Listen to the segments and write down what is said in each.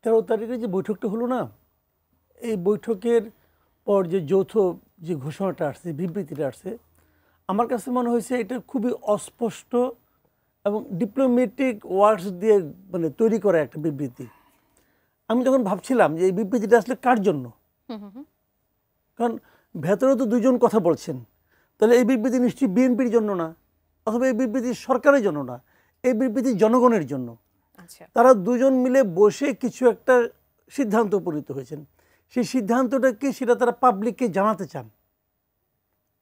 13 তারিখে যে বৈঠকটা হলো না, এই বৈঠকের পর যে যৌথ যে ঘোষণাটা আসছে, বিবৃতিটা আসছে, আমার কাছে মনে হয়েছে এটা খুবই অস্পষ্ট এবং ডিপ্লোম্যাটিক ওয়ার্ডস দিয়ে মানে তৈরি করা একটা বিবৃতি। আমি তখন ভাবছিলাম যে এই বিবৃতিটা আসলে কার জন্য, কারণ ভেতরে তো দুজন কথা বলছেন, তাহলে এই বিবৃতি নিশ্চয়ই বিএনপির জন্য না, অথবা এই বিবৃতি সরকারের জন্য না, এই বিবৃতি জনগণের জন্য। তারা দুজন মিলে বসে কিছু একটা সিদ্ধান্ত উপনীত হয়েছেন, সেই সিদ্ধান্তটা কি সেটা তারা পাবলিককে জানাতে চান,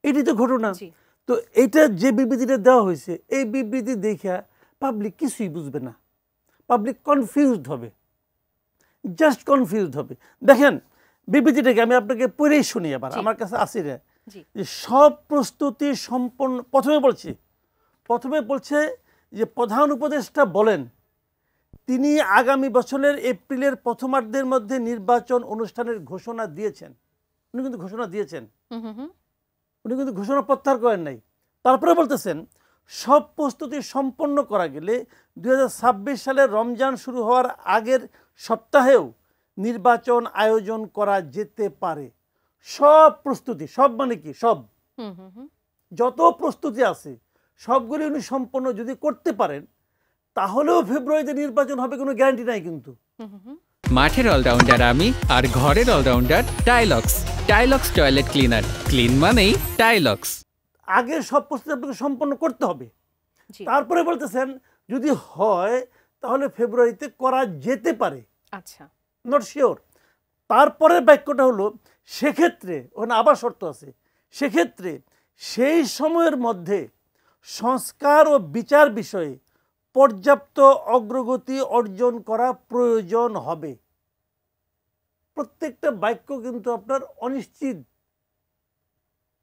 এটি তো ঘটনা। তো এইটা যে বিবৃতিটা দেওয়া হয়েছে, এই বিবৃতি দেখা পাবলিক কিছুই বুঝবে না, পাবলিক কনফিউজড হবে, জাস্ট কনফিউজড হবে। দেখেন বিবৃতিটাকে আমি আপনাকে পড়েই শুনি, আবার আমার কাছে আসি না, যে সব প্রস্তুতি সম্পন্ন। প্রথমে বলছে যে প্রধান উপদেষ্টা বলেন তিনি আগামী বছরের এপ্রিলের প্রথমার্ধের মধ্যে নির্বাচন অনুষ্ঠানের ঘোষণা দিয়েছেন। উনি কিন্তু ঘোষণা দিয়েছেন, উনি কিন্তু ঘোষণা প্রত্যাহার করেন নাই। তারপরে বলতেছেন সব প্রস্তুতি সম্পন্ন করা গেলে 2026 সালের রমজান শুরু হওয়ার আগের সপ্তাহেও নির্বাচন আয়োজন করা যেতে পারে। সব প্রস্তুতি, সব মানে কি, সব যত প্রস্তুতি আছে সবগুলি উনি সম্পন্ন যদি করতে পারেন, তাহলেও ফেব্রুয়ারিতে নির্বাচন হবে, কোনো গ্যারান্টি নাই কিন্তু। মাঠের অলরাউন্ডার আমি, আর ঘরের allrounder Tylox. Tylox toilet cleaner, clean মানেই টাইলক্স। আগে সব প্রস্তুতি আপনাকে সম্পন্ন করতে হবে, তারপরে বলতেছেন যদি হয় তাহলে ফেব্রুয়ারিতে করা যেতে পারে, আচ্ছা নট শিওর। তারপরের বাক্যটা হলো সেক্ষেত্রে, ওখানে আবার শর্ত আছে, সেক্ষেত্রে সেই সময়ের মধ্যে সংস্কার ও বিচার বিষয়ে পর্যাপ্ত অগ্রগতি অর্জন করা প্রয়োজন হবে। প্রত্যেকটা বাক্য কিন্তু আপনার অনিশ্চিত,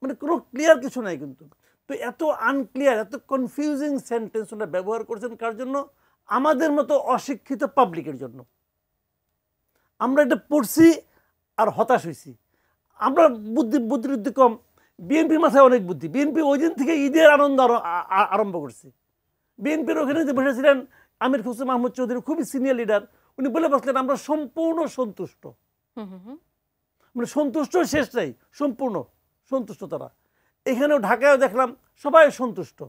মানে কোনো ক্লিয়ার কিছু নাই কিন্তু। তো এত আনক্লিয়ার, এত কনফিউজিং সেন্টেন্স ওরা ব্যবহার করছেন কার জন্য? আমাদের মতো অশিক্ষিত পাবলিকের জন্য। আমরা এটা পড়ছি আর হতাশ হয়েছি। আমরা বুদ্ধি কম, বিএনপির মাথায় অনেক বুদ্ধি। বিএনপি ওই দিন থেকে ঈদের আনন্দ আরম্ভ করছে। বিএনপির ওখানে যে বসেছিলেন আমির হোসেন মাহমুদ চৌধুরী, খুবই সিনিয়র লিডার, উনি বলে বসলেন আমরা সম্পূর্ণ সন্তুষ্ট। মানে সন্তুষ্ট শেষ নাই, সম্পূর্ণ সন্তুষ্ট তারা। এখানেও ঢাকায়ও দেখলাম সবাই সন্তুষ্ট।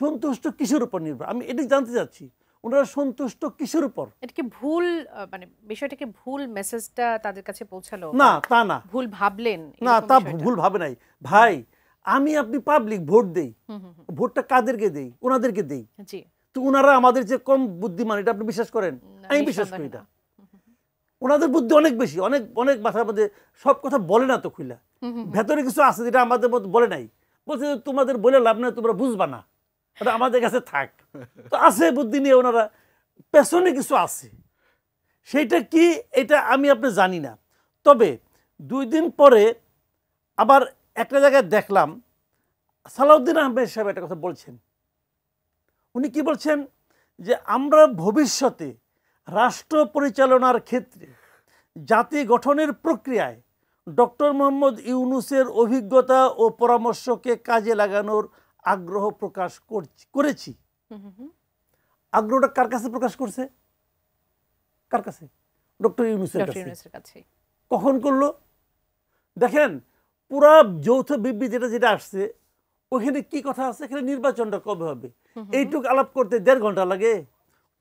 সন্তুষ্ট কিসের উপর নির্ভর, আমি এটি জানতে চাচ্ছি, ওনারা সন্তুষ্ট কিসের উপর? এটা কি ভুল, মানে বিষয়টা কি ভুল মেসেজটা তাদের কাছে পৌঁছালো? না, তা না, ভুল ভাবলেন না, তা ভুল ভাবে নাই ভাই। আমি আপনি পাবলিক ভোট দেই, ভোটটা কাদেরকে দেই? ওনাদেরকে দেই। তো ওনারা আমাদের যে কম বুদ্ধিমান, এটা আপনি বিশ্বাস করেন? আমি বিশ্বাস করি না। ওনাদের বুদ্ধি অনেক বেশি, অনেক অনেক মাথার মধ্যে সব কথা বলে না তো খুলে, ভেতরে কিছু আছে যেটা আমাদের মধ্যে বলে নাই। বলছে তোমাদের বলে লাভ নাই, তোমরা বুঝবা না, এটা আমাদের কাছে থাক। তো আছে বুদ্ধি নিয়ে ওনারা, পেছনে কিছু আছে, সেইটা কি এটা আমি আপনি জানি না। তবে 2 দিন পরে আবার একটা জায়গায় দেখলাম সালাউদ্দিন আহমেদ সাহেব একটা কথা বলছেন। উনি কি বলছেন? যে আমরা ভবিষ্যতে রাষ্ট্র পরিচালনার ক্ষেত্রে জাতি গঠনের প্রক্রিয়ায় ডক্টর মোহাম্মদ ইউনূসের অভিজ্ঞতা ও পরামর্শকে কাজে লাগানোর আগ্রহ প্রকাশ করেছি। আগ্রহটা কার কাছে প্রকাশ করছে? কার কাছে? ডক্টর ইউনূসের কাছে। কখন করলো? দেখেন পুরা যৌথ বিবৃতি যেটা আসছে, ওখানে কি কথা আছে? এখানে নির্বাচনটা কবে হবে এইটুকু আলাপ করতে 1.5 ঘন্টা লাগে।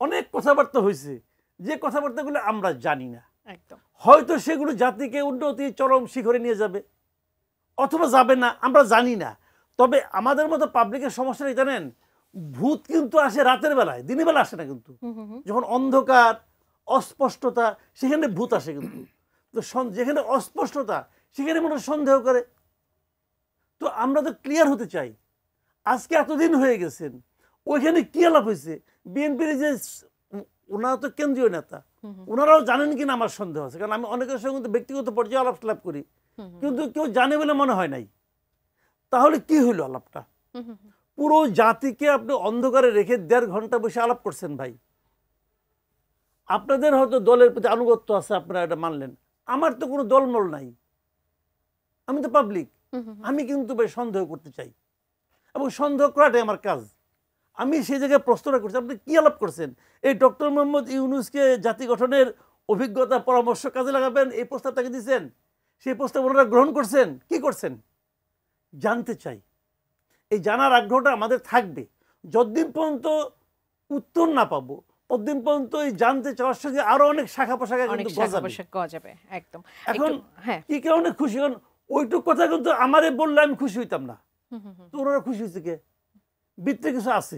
অনেক কথাবার্তা হয়েছে, যে কথাবার্তাগুলো আমরা জানি না। হয়তো সেগুলো জাতিকে উন্নতি চরম শিখরে নিয়ে যাবে, অথবা যাবে না, আমরা জানি না। তবে আমাদের মতো পাবলিকের সমস্যাটা জানেন, ভূত কিন্তু আসে রাতের বেলায়, দিনের বেলা আসে না কিন্তু। যখন অন্ধকার, অস্পষ্টতা, সেখানে ভূত আসে কিন্তু। তো যেখানে অস্পষ্টতা সেখানে মনে সন্দেহ করে। তো আমরা তো ক্লিয়ার হতে চাই। আজকে এতদিন হয়ে গেছেন, ওইখানে কি আলাপ হয়েছে? বিএনপির যে ওনারা তো কেন্দ্রীয় নেতা, ওনারাও জানেন কিনা আমার সন্দেহ আছে, কারণ আমি অনেকের সঙ্গে ব্যক্তিগত পর্যায়ে আলাপ টালাপ করি, কিন্তু কেউ জানে বলে মনে হয় নাই। তাহলে কি হইল আলাপটা? পুরো জাতিকে আপনি অন্ধকারে রেখে 1.5 ঘন্টা বসে আলাপ করছেন ভাই। আপনাদের হয়তো দলের প্রতি আনুগত্য আছে, আপনারা এটা মানলেন। আমার তো কোনো দলমল নাই, আমি তো পাবলিক। আমি কিন্তু ভাই সন্দেহ করতে চাই, এবং সন্দেহ করাটাই আমার কাজ। আমি সেই জায়গায় প্রশ্নটা করছি, আপনি কি আলাপ করছেন? এই ডক্টর মোহাম্মদ ইউনূসকে জাতি গঠনের অভিজ্ঞতা পরামর্শ কাজে লাগাবেন, এই প্রস্তাবটাকে দিচ্ছেন, সেই প্রস্তাব ওনারা গ্রহণ করছেন, কি করছেন? জানতে চাই। এই জানার আগ্রহটা আমাদের থাকবে। যতদিন পর্যন্ত উত্তর না পাবো ততদিন পর্যন্ত এই জানতে চাওয়ার সঙ্গে আরো অনেক শাখা প্রশাখা কিন্তু গজাবে। একদম। এখন কি কারণে খুশি হন ওইটুক কথা কিন্তু আমারে বললে আমি খুশি হইতাম না, তো ওনারা খুশি হয়েছে কে? ভিতরে কিছু আছে।